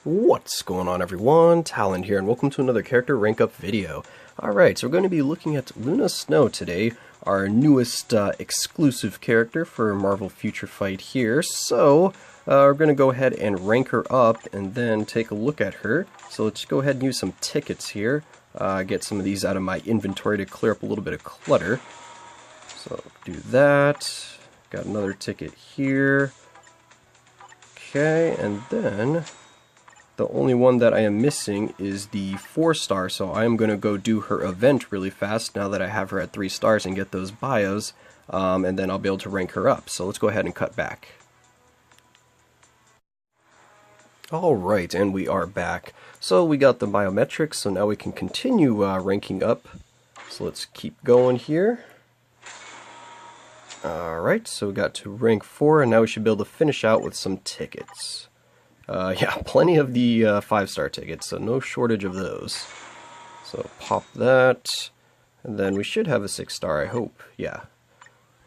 What's going on, everyone? Talen here, and welcome to another character rank up video. Alright, so we're going to be looking at Luna Snow today, our newest exclusive character for Marvel Future Fight here. So, we're going to go ahead and rank her up and then take a look at her. So let's go ahead and use some tickets here. Get some of these out of my inventory to clear up a little bit of clutter. So, do that. Got another ticket here. Okay, and then the only one that I am missing is the 4-star, so I am going to go do her event really fast now that I have her at 3 stars and get those bios, and then I'll be able to rank her up. So let's go ahead and cut back. Alright, and we are back. So we got the biometrics, so now we can continue ranking up. So let's keep going here. Alright, so we got to rank 4, and now we should be able to finish out with some tickets. Yeah, plenty of the 5-star tickets, so no shortage of those. So pop that, and then we should have a 6-star, I hope. Yeah,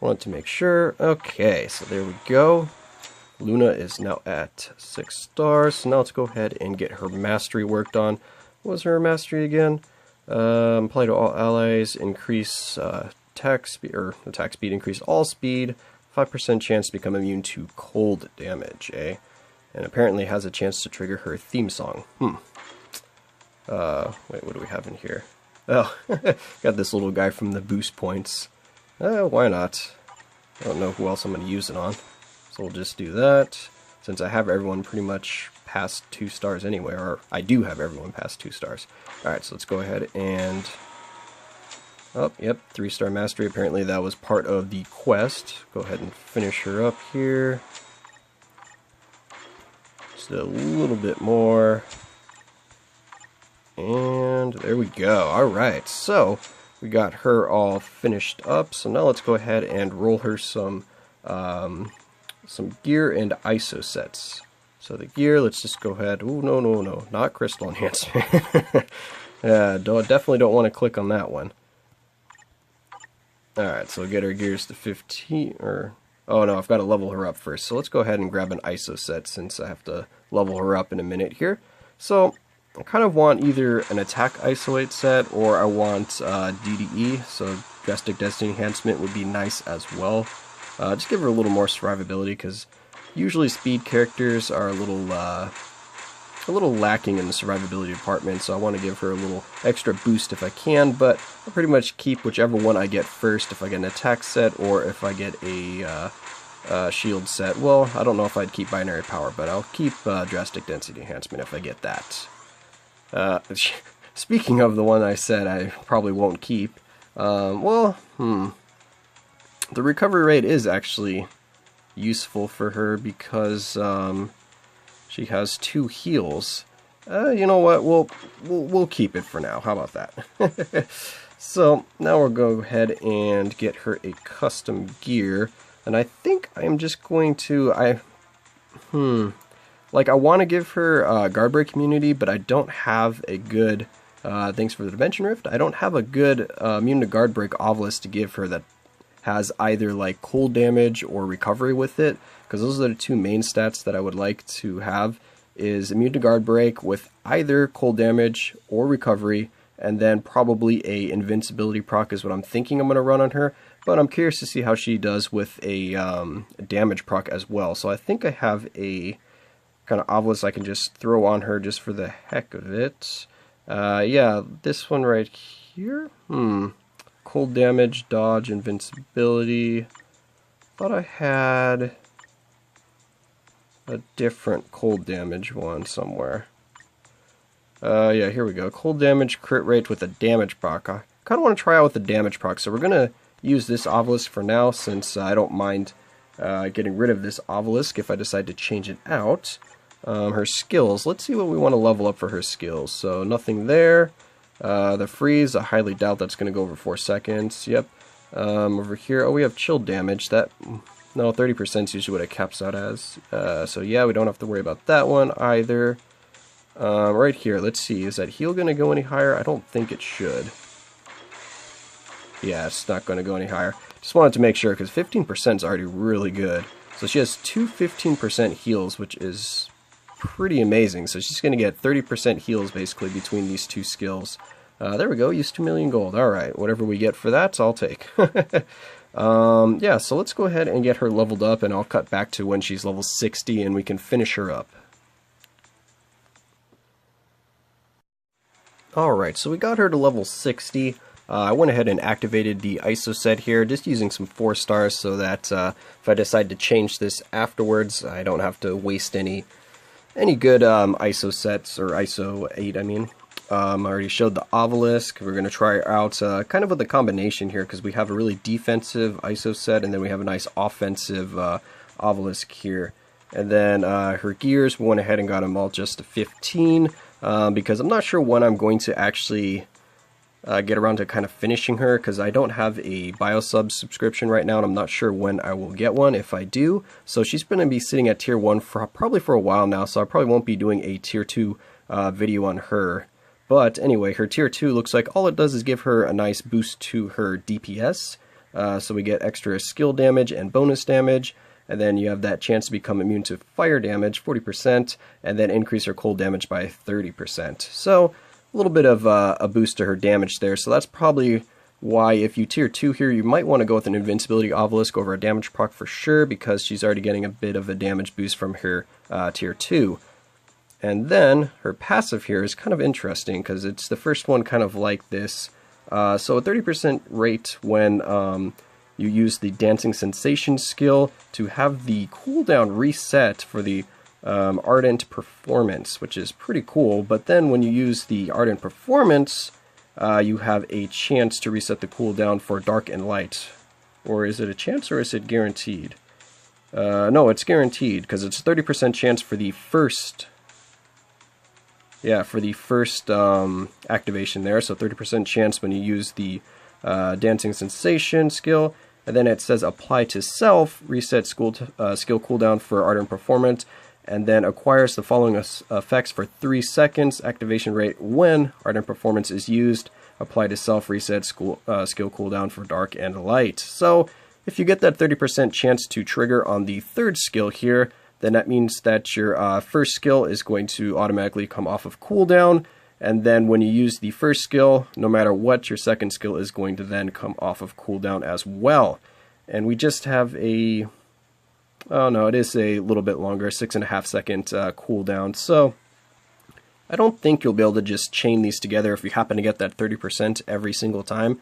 wanted to make sure. Okay, so there we go. Luna is now at 6 stars, so now let's go ahead and get her mastery worked on. What was her mastery again? Apply to all allies, increase attack speed, increase all speed, 5% chance to become immune to cold damage, eh? And apparently has a chance to trigger her theme song. Wait, what do we have in here? Oh, got this little guy from the boost points. Why not? I don't know who else I'm going to use it on. So we'll just do that, since I have everyone pretty much past 2 stars anyway, or I do have everyone past 2 stars. Alright, so let's go ahead and... Oh, yep, 3-star mastery. Apparently that was part of the quest. Go ahead and finish her up here. Just a little bit more. And there we go. Alright, so we got her all finished up. So now let's go ahead and roll her some gear and ISO sets. So the gear, let's just go ahead. Oh, no, not crystal enhancement. Yeah, definitely don't want to click on that one. Alright, so we'll get our gears to 15, or... Oh no, I've got to level her up first. So let's go ahead and grab an ISO set since I have to level her up in a minute here. So I kind of want either an attack isolate set or I want DDE. So drastic density enhancement would be nice as well. Just give her a little more survivability because usually speed characters are a little lacking in the survivability department, so I want to give her a little extra boost if I can, but I'll pretty much keep whichever one I get first, if I get an attack set or if I get a shield set. Well, I don't know if I'd keep binary power, but I'll keep drastic density enhancement if I get that. Speaking of the one I said I probably won't keep, the recovery rate is actually useful for her because she has 2 heals. You know what? We'll keep it for now. How about that? So now we'll go ahead and get her a custom gear, and I think I'm just going to I want to give her guard break immunity, but I don't have a good thanks for the dimension rift. I don't have a good immune to guard break obelisk to give her that has either like cold damage or recovery with it, because those are the 2 main stats that I would like to have, is immune to guard break with either cold damage or recovery, and then probably a invincibility proc is what I'm thinking I'm going to run on her, but I'm curious to see how she does with a damage proc as well. So I think I have a kind of obelisk I can just throw on her just for the heck of it. Yeah, this one right here. Cold damage, dodge, invincibility. Thought I had a different cold damage one somewhere. Yeah, here we go. Cold damage, crit rate with a damage proc. I kind of want to try out with the damage proc, so we're going to use this obelisk for now, since I don't mind getting rid of this obelisk if I decide to change it out. Her skills, let's see what we want to level up for her skills. So nothing there. The freeze, I highly doubt that's going to go over 4 seconds. Yep. Over here, we have chill damage. No, 30% is usually what it caps out as. So yeah, we don't have to worry about that one either. Right here, let's see. Is that heal going to go any higher? I don't think it should. Yeah, it's not going to go any higher. Just wanted to make sure, because 15% is already really good. So she has 2 15% heals, which is pretty amazing. So she's going to get 30% heals basically between these two skills. There we go, use 2 million gold. Alright, whatever we get for that, I'll take. Yeah, so let's go ahead and get her leveled up, and I'll cut back to when she's level 60 and we can finish her up. Alright, so we got her to level 60. I went ahead and activated the ISO set here, just using some 4 stars so that if I decide to change this afterwards, I don't have to waste any good ISO sets, or ISO 8 I mean. I already showed the obelisk. We're going to try out kind of with a combination here, because we have a really defensive ISO set and then we have a nice offensive obelisk here. And then her gears, we went ahead and got them all just to 15 because I'm not sure when I'm going to actually get around to kind of finishing her, because I don't have a biosub subscription right now and I'm not sure when I will get one if I do. So she's going to be sitting at tier 1 for probably for a while now, so I probably won't be doing a tier 2 video on her. But anyway, her tier 2 looks like all it does is give her a nice boost to her DPS. So we get extra skill damage and bonus damage, and then you have that chance to become immune to fire damage, 40%, and then increase her cold damage by 30%. So a little bit of a boost to her damage there. So that's probably why if you tier 2 here, you might want to go with an invincibility obelisk over a damage proc for sure, because she's already getting a bit of a damage boost from her tier 2. And then her passive here is kind of interesting because it's the first one kind of like this. So a 30% rate when you use the Dancing Sensation skill to have the cooldown reset for the Ardent Performance, which is pretty cool. But then when you use the Ardent Performance, you have a chance to reset the cooldown for Dark and Light. Or is it a chance or is it guaranteed? No, it's guaranteed because it's a 30% chance for the first... Yeah, for the first activation there, so 30% chance when you use the Dancing Sensation skill, and then it says apply to self, reset skill cooldown for Ardent Performance, and then acquires the following effects for 3 seconds, activation rate when Ardent Performance is used, apply to self, reset skill cooldown for Dark and Light. So if you get that 30% chance to trigger on the third skill here, then that means that your first skill is going to automatically come off of cooldown, and then when you use the first skill, no matter what, your second skill is going to then come off of cooldown as well. And we just have a, oh no, it is a little bit longer, 6.5 second cooldown, so I don't think you'll be able to just chain these together if you happen to get that 30% every single time,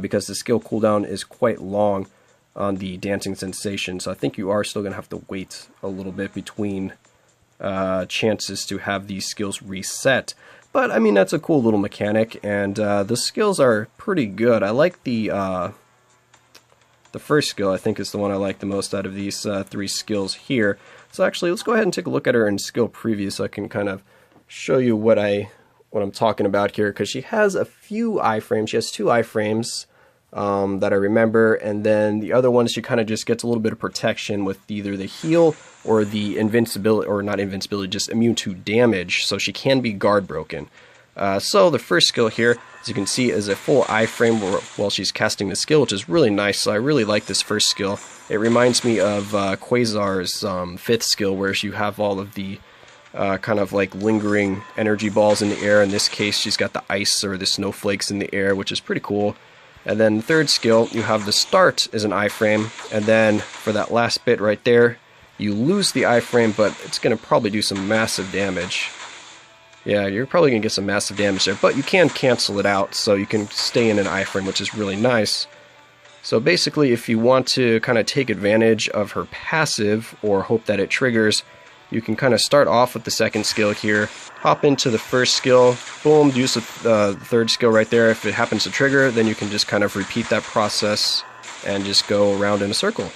because the skill cooldown is quite long on the Dancing Sensation, so I think you are still going to have to wait a little bit between chances to have these skills reset. But I mean, that's a cool little mechanic, and the skills are pretty good. I like the first skill. I think is the one I like the most out of these 3 skills here. So actually, let's go ahead and take a look at her in skill preview so I can kind of show you what I'm talking about here, because she has a few iframes. She has 2 iframes that I remember, and then the other one she kind of just gets a little bit of protection with either the heal or the invincibility, or not invincibility, just immune to damage, so she can be guard broken. So the first skill here, as you can see, is a full iframe while she's casting the skill, which is really nice. So I really like this first skill. It reminds me of Quasar's 5th skill, where you have all of the kind of like lingering energy balls in the air. In this case, she's got the ice or the snowflakes in the air, which is pretty cool. And then the third skill, you have the start as an iframe, and then for that last bit right there, you lose the iframe, but it's going to probably do some massive damage. Yeah, you're probably going to get some massive damage there, but you can cancel it out, so you can stay in an iframe, which is really nice. So basically, if you want to kind of take advantage of her passive, or hope that it triggers, you can kind of start off with the second skill here, hop into the first skill, boom, use the third skill right there. If it happens to trigger, then you can just kind of repeat that process and just go around in a circle.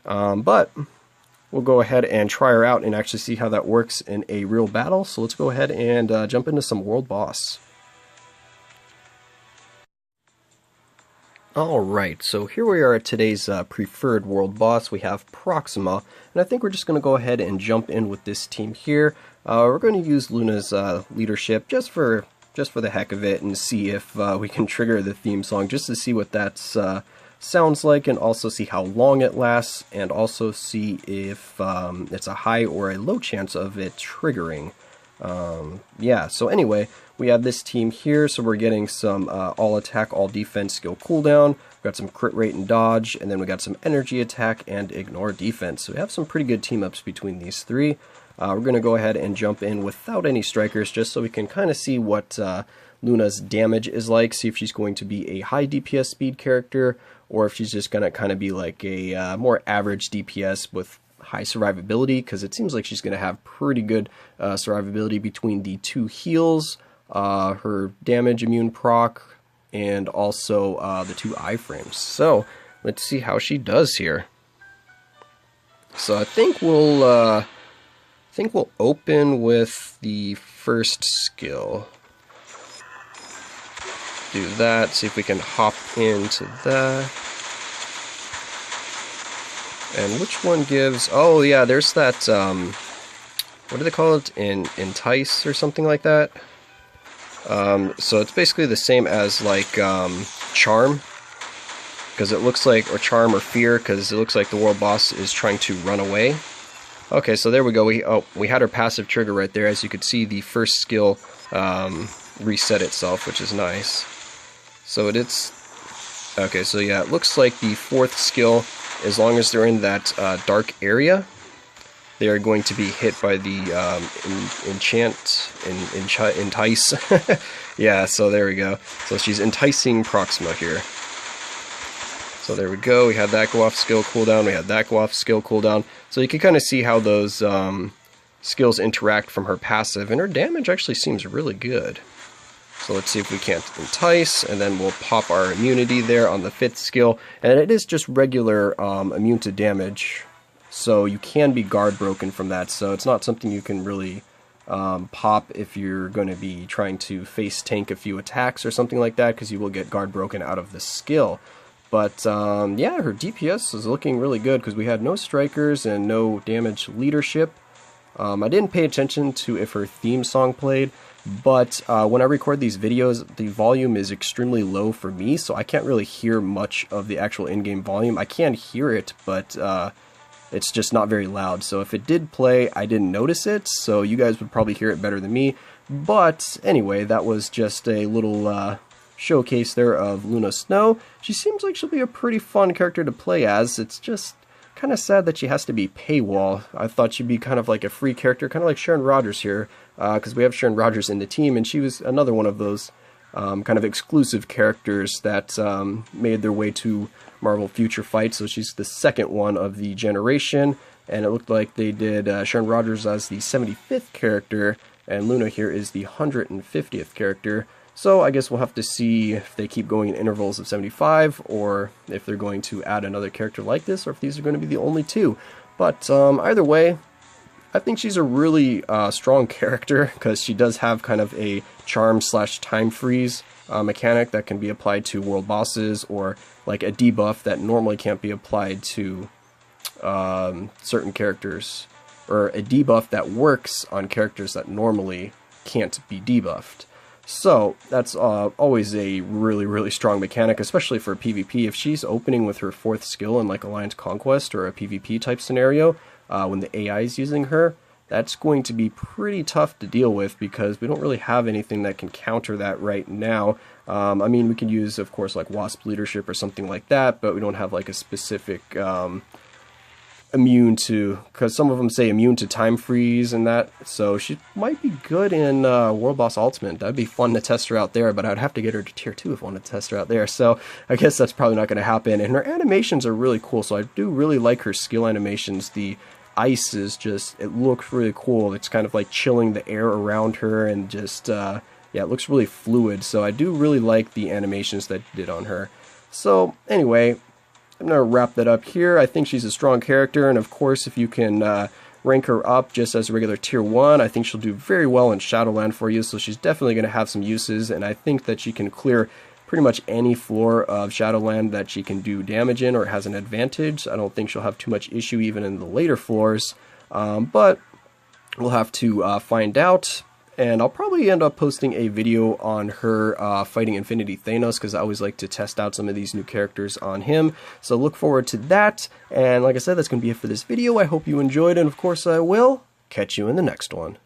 But we'll go ahead and try her out and actually see how that works in a real battle. So let's go ahead and jump into some world boss. Alright, so here we are at today's preferred world boss. We have Proxima, and I think we're just going to go ahead and jump in with this team here. We're going to use Luna's leadership just for the heck of it, and see if we can trigger the theme song, just to see what that's sounds like, and also see how long it lasts, and also see if it's a high or a low chance of it triggering. Yeah, so anyway, we have this team here, so we're getting some all attack, all defense skill cooldown. We've got some crit rate and dodge, and then we got some energy attack and ignore defense. So we have some pretty good team ups between these three. We're going to go ahead and jump in without any strikers, just so we can kind of see what Luna's damage is like, see if she's going to be a high DPS speed character, or if she's just going to kind of be like a more average DPS with high survivability, because it seems like she's going to have pretty good survivability between the 2 heals, her damage immune proc, and also the 2 iframes. So let's see how she does here. So I think we'll open with the first skill. Do that, see if we can hop into that. And which one gives... Oh yeah, there's that, what do they call it? Entice or something like that? So it's basically the same as like Charm, because it looks like, or Charm or Fear, because it looks like the world boss is trying to run away. Okay, so there we go. We had our passive trigger right there. As you could see, the first skill reset itself, which is nice. So okay, so yeah, it looks like the 4th skill, as long as they're in that dark area, they are going to be hit by the entice. Yeah, so there we go. So she's enticing Proxima here. So there we go. We had that go off skill cooldown. We had that go off skill cooldown. So you can kind of see how those skills interact from her passive, and her damage actually seems really good. So let's see if we can't entice, and then we'll pop our immunity there on the 5th skill. And it is just regular immune to damage, so you can be guard broken from that. So it's not something you can really pop if you're going to be trying to face tank a few attacks or something like that, because you will get guard broken out of the skill. But yeah, her DPS is looking really good, because we had no strikers and no damage leadership. I didn't pay attention to if her theme song played, but when I record these videos, the volume is extremely low for me, so I can't really hear much of the actual in-game volume. I can hear it, but it's just not very loud. So if it did play, I didn't notice it, so you guys would probably hear it better than me. But anyway, that was just a little showcase there of Luna Snow. She seems like she'll be a pretty fun character to play as. It's just kind of sad that she has to be paywall. I thought she'd be kind of like a free character, kind of like Sharon Rogers here, because we have Sharon Rogers in the team, and she was another one of those kind of exclusive characters that made their way to Marvel Future Fight. So she's the 2nd one of the generation, and it looked like they did Sharon Rogers as the 75th character, and Luna here is the 150th character. So I guess we'll have to see if they keep going in intervals of 75, or if they're going to add another character like this, or if these are going to be the only 2. But either way, I think she's a really strong character, because she does have kind of a charm / time freeze mechanic that can be applied to world bosses, or like a debuff that normally can't be applied to certain characters, or a debuff that works on characters that normally can't be debuffed. So that's always a really, really strong mechanic, especially for PvP. If she's opening with her 4th skill in like Alliance Conquest or a PvP type scenario, when the AI is using her, that's going to be pretty tough to deal with, because we don't really have anything that can counter that right now. I mean, we can use, of course, like Wasp Leadership or something like that, but we don't have like a specific immune to, because some of them say immune to time freeze and that, so she might be good in World Boss Ultimate. That'd be fun to test her out there, but I'd have to get her to tier 2 if I wanted to test her out there, so I guess that's probably not going to happen. And her animations are really cool, so I do really like her skill animations. The ice is just, it looks really cool. It's kind of like chilling the air around her, and just yeah, it looks really fluid, so I do really like the animations that did on her. So anyway, I'm going to wrap that up here. I think she's a strong character, and of course, if you can rank her up just as a regular tier 1, I think she'll do very well in Shadowland for you, so she's definitely going to have some uses, and I think that she can clear pretty much any floor of Shadowland that she can do damage in or has an advantage. I don't think she'll have too much issue even in the later floors, but we'll have to find out. And I'll probably end up posting a video on her fighting Infinity Thanos, because I always like to test out some of these new characters on him. So look forward to that. And like I said, that's going to be it for this video. I hope you enjoyed, and of course I will catch you in the next one.